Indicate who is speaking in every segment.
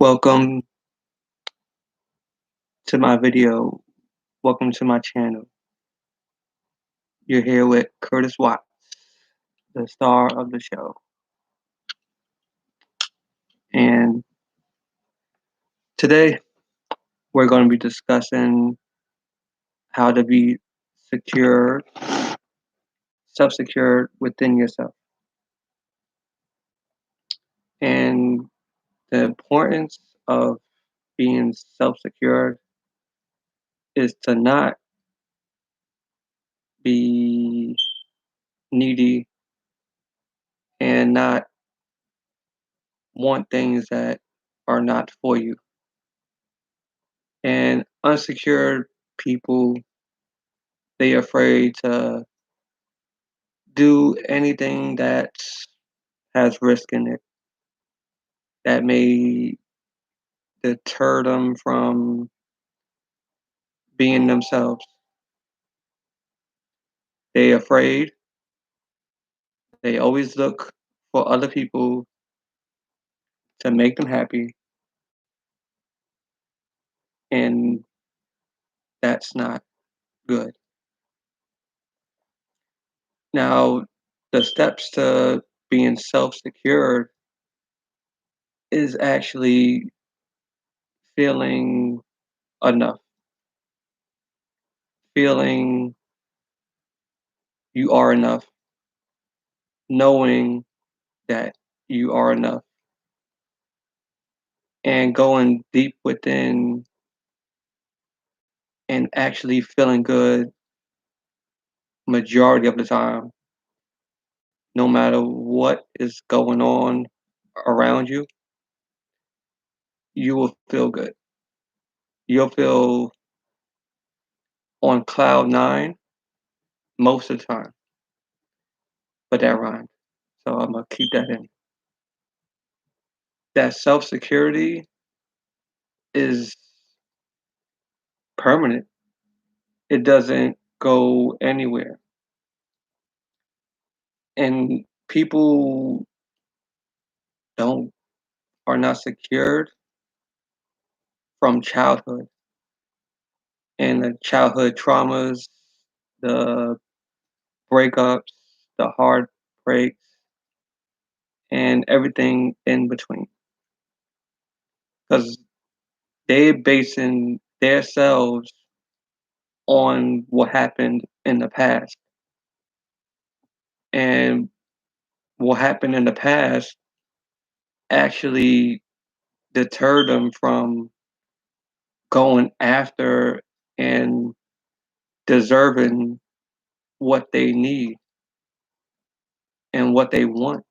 Speaker 1: Welcome to my video. Welcome to my channel. You're here with Curtis Watts, the star of the show. And today we're going to be discussing how to be secure, self-secured within yourself. And the importance of being self-secured is to not be needy and not want things that are not for you. And unsecured people, they afraid to do anything that has risk in it that may deter them from being themselves. They afraid. They always look for other people to make them happy, and that's not good. Now, the steps to being self-secured is actually feeling enough, feeling you are enough, knowing that you are enough, and going deep within and actually feeling good majority of the time, no matter what is going on around you, you will feel good. You'll feel on cloud nine most of the time, but that rhymed. So I'm gonna keep that in. That self security is permanent. It doesn't go anywhere. And people don't are not secured from childhood and the childhood traumas, the breakups, the heartbreaks, and everything in between. Because they're basing themselves on what happened in the past. And what happened in the past actually deterred them from going after and deserving what they need and what they want.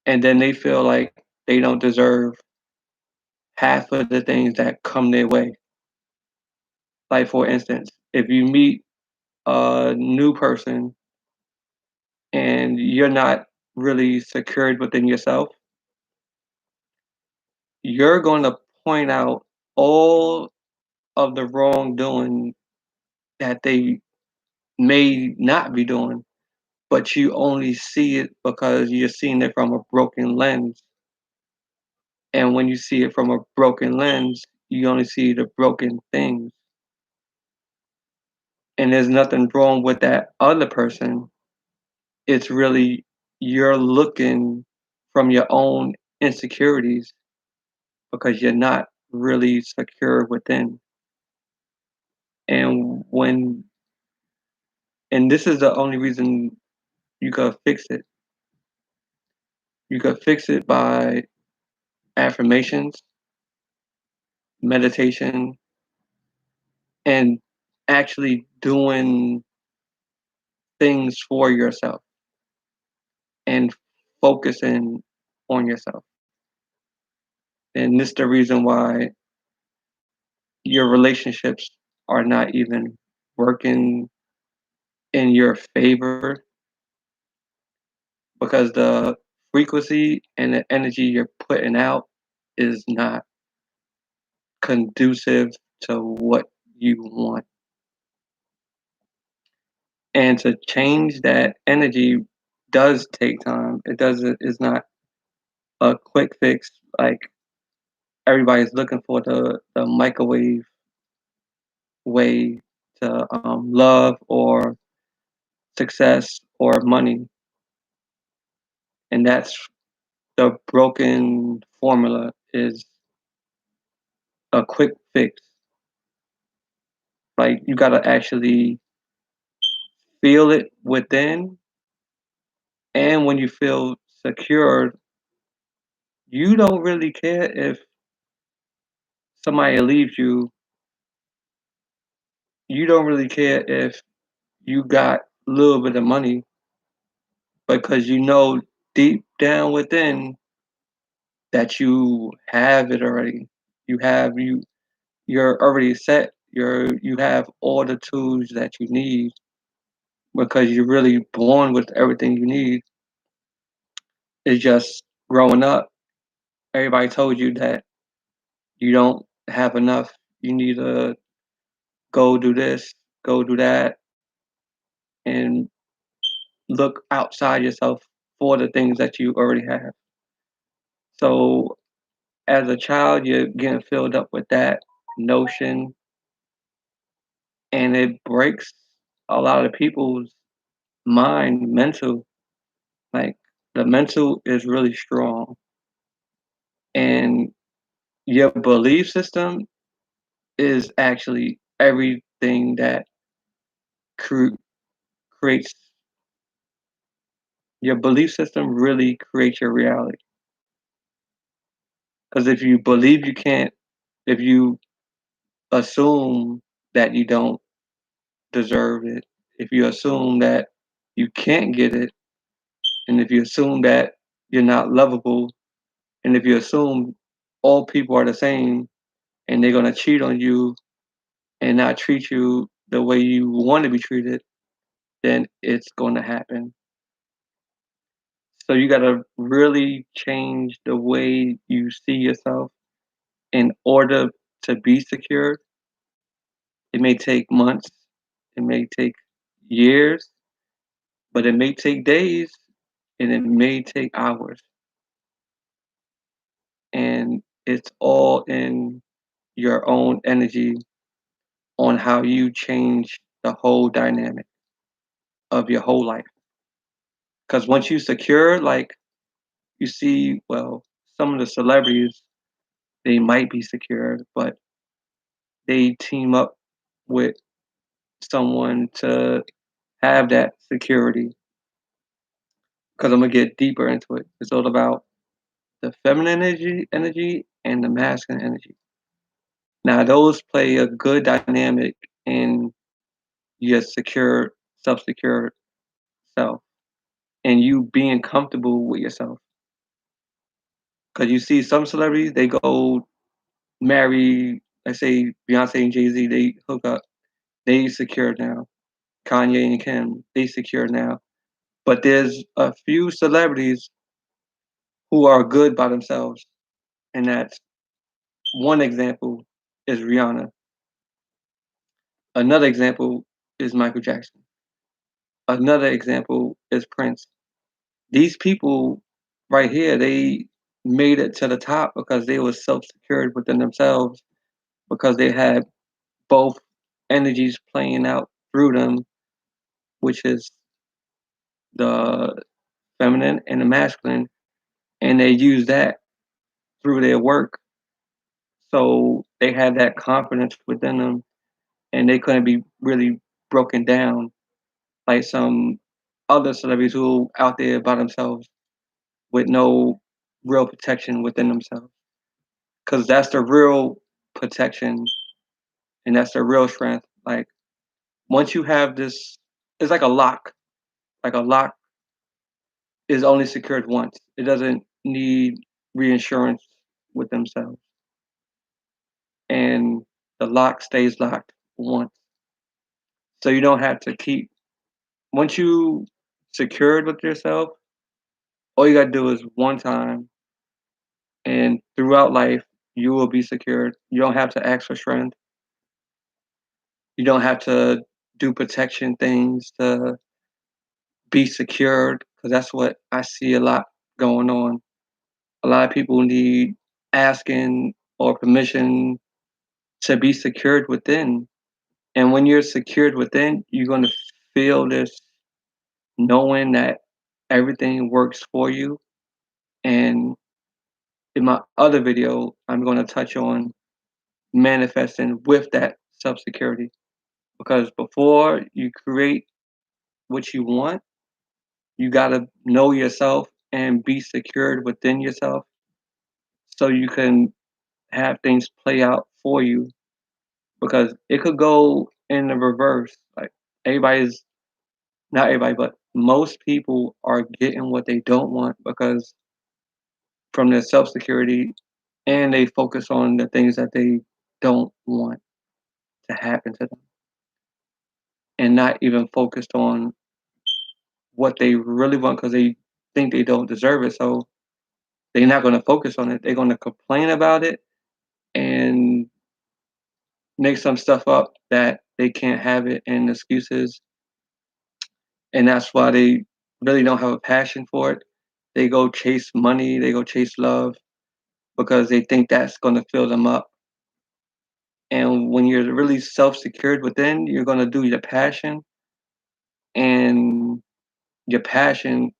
Speaker 1: And then they feel like they don't deserve half of the things that come their way. Like, for instance, if you meet a new person and you're not really secured within yourself, you're going to point out all of the wrongdoing that they may not be doing, but you only see it because you're seeing it from a broken lens. And when you see it from a broken lens, you only see the broken things. And there's nothing wrong with that other person. It's really you're looking from your own insecurities because you're not really secure within. And when and this is the only reason you could fix it. You could fix it by affirmations, meditation, and actually doing things for yourself and focusing on yourself. And this is the reason why your relationships are not even working in your favor because the frequency and the energy you're putting out is not conducive to what you want. And to change that energy does take time. It doesn't. It's not a quick fix. Like everybody's looking for the microwave way to love or success or money, and that's the broken formula is a quick fix. Like you gotta actually feel it within, and when you feel secured, you don't really care if somebody leaves you. You don't really care if you got a little bit of money because you know deep down within that you have it already. You're already set. You have all the tools that you need because you're really born with everything you need. It's just growing up, everybody told you that you don't have enough. You need to go do this, go do that, and look outside yourself for the things that you already have. So as a child, you're getting filled up with that notion, and it breaks a lot of people's mind, mental. Like the mental is really strong, and your belief system is actually everything that cre- creates your belief system. Really creates your reality. Because if you believe you can't, if you assume that you don't deserve it, if you assume that you can't get it, and if you assume that you're not lovable, and if you assume all people are the same and they're gonna cheat on you and not treat you the way you want to be treated, then it's gonna happen. So you gotta really change the way you see yourself in order to be secure. It may take months, it may take years, but it may take days and it may take hours. And it's all in your own energy on how you change the whole dynamic of your whole life. Because once you secure, like you see, well, some of the celebrities, they might be secure, but they team up with someone to have that security. Because I'm gonna get deeper into it. It's all about the feminine energy and the masculine energy. Now those play a good dynamic in your secure, self-secure self, and you being comfortable with yourself. Because you see some celebrities, they go marry, let's say Beyonce and Jay Z, they hook up, they secure now. Kanye and Kim, they secure now. But there's a few celebrities who are good by themselves, and that's one example is Rihanna. Another example is Michael Jackson. Another example is Prince. These people right here, they made it to the top because they were self-secured within themselves because they had both energies playing out through them, which is the feminine and the masculine, and they use that through their work. So they had that confidence within them, and they couldn't be really broken down like some other celebrities who out there by themselves with no real protection within themselves. Because that's the real protection, and that's the real strength. Like once you have this, it's like a lock. Like a lock is only secured once. It doesn't need reinsurance with themselves, and the lock stays locked once. So you don't have to keep. Once you secured with yourself, all you gotta do is one time, and throughout life you will be secured. You don't have to ask for strength. You don't have to do protection things to be secured because that's what I see a lot going on. A lot of people need asking. or permission to be secured within. And when you're secured within, you're going to feel this knowing that everything works for you. And in my other video, I'm going to touch on manifesting with that self security. Because before you create what you want, you got to know yourself and be secured within yourself so you can have things play out for you. Because it could go in the reverse. Like everybody's, not everybody, but most people are getting what they don't want because from their self security and they focus on the things that they don't want to happen to them and not even focused on what they really want because they think they don't deserve it. So they're not going to focus on it. They're going to complain about it and make some stuff up that they can't have it and excuses. And that's why they really don't have a passion for it. They go chase money, they go chase love because they think that's going to fill them up. And when you're really self secured within, you're going to do your passion, and your passion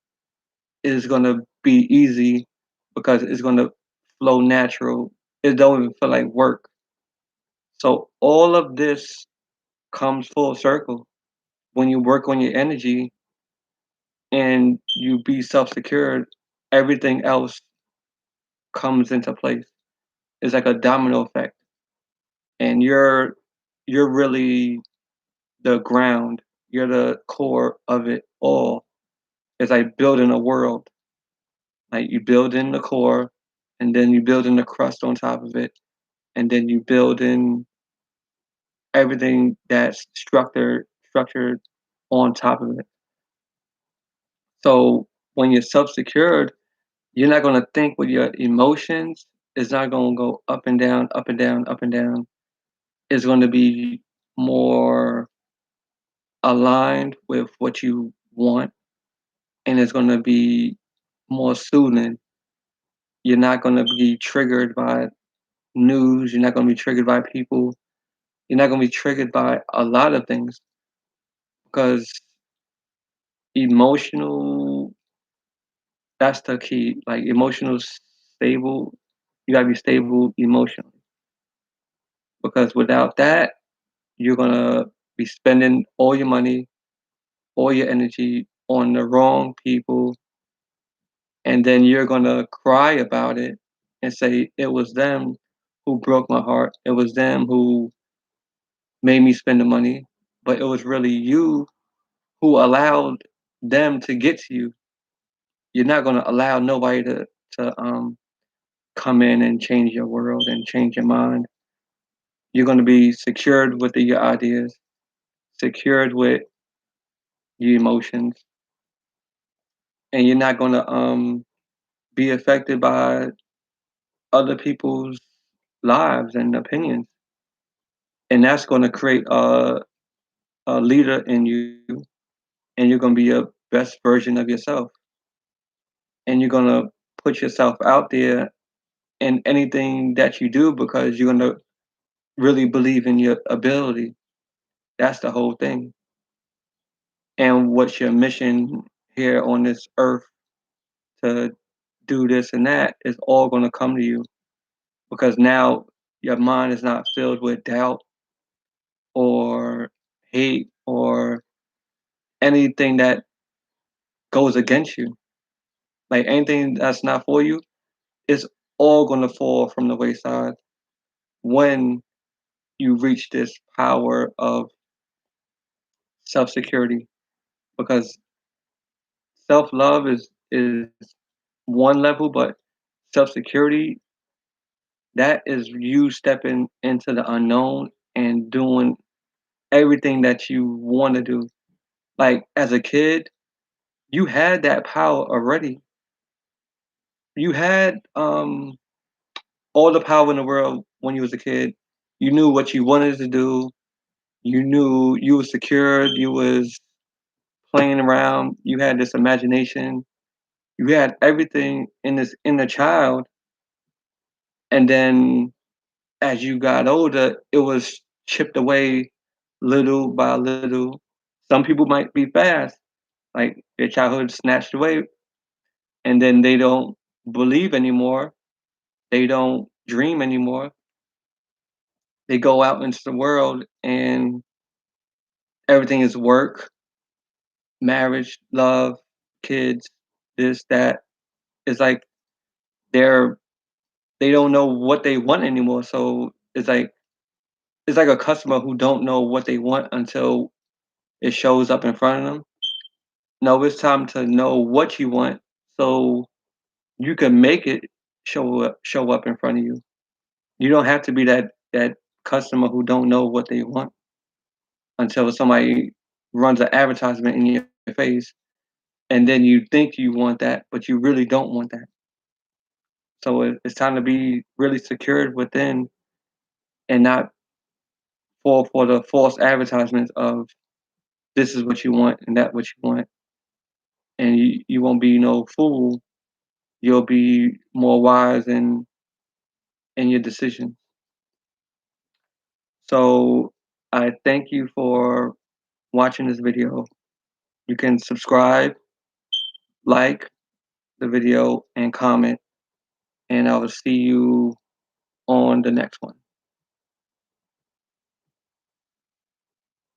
Speaker 1: is going to be easy because it's going to flow natural. It don't even feel like work. So all of this comes full circle when you work on your energy and you be self-secured. Everything else comes into place. It's like a domino effect, and you're really the ground. You're the core of it all. It's like building a world. Like you build in the core, and then you build in the crust on top of it, and then you build in everything that's structured on top of it. So when you're self-secured, you're not gonna think with your emotions. It's not gonna go up and down, up and down, up and down. It's gonna be more aligned with what you want, and it's gonna be more soothing. You're not gonna be triggered by news. You're not gonna be triggered by people. You're not gonna be triggered by a lot of things because emotional, that's the key. Like emotional stable, you gotta be stable emotionally because without that, you're gonna be spending all your money, all your energy on the wrong people, and then you're gonna cry about it and say it was them who broke my heart. It was them who made me spend the money, but it was really you who allowed them to get to you. You're not gonna allow nobody to come in and change your world and change your mind. You're gonna be secured with your ideas, secured with your emotions, and you're not gonna be affected by other people's lives and opinions. And that's gonna create a leader in you, and you're gonna be a best version of yourself. And you're gonna put yourself out there in anything that you do because you're gonna really believe in your ability. That's the whole thing. And what's your mission here on this earth to do this and that is all going to come to you because now your mind is not filled with doubt or hate or anything that goes against you. Like anything that's not for you, it's all going to fall from the wayside when you reach this power of self security. Because self love is one level, but self security, that is you stepping into the unknown and doing everything that you want to do. Like as a kid, you had that power already. You had all the power in the world when you was a kid. You knew what you wanted to do. You knew you was secured. You was playing around. You had this imagination. You had everything in this inner child, and then as you got older, it was chipped away little by little. Some people might be fast, like their childhood snatched away, and then they don't believe anymore. They don't dream anymore. They go out into the world and everything is work, marriage, love, kids, this, that. It's like they're they don't know what they want anymore. So it's like a customer who don't know what they want until it shows up in front of them. No, it's time to know what you want so you can make it show up in front of you. You don't have to be that customer who don't know what they want until somebody runs an advertisement in your face, and then you think you want that, but you really don't want that. So it's time to be really secured within and not fall for the false advertisements of this is what you want and that what you want, and you won't be no fool. You'll be more wise in your decisions. So I thank you for watching this video. You can subscribe, like the video, and comment, and I will see you on the next one.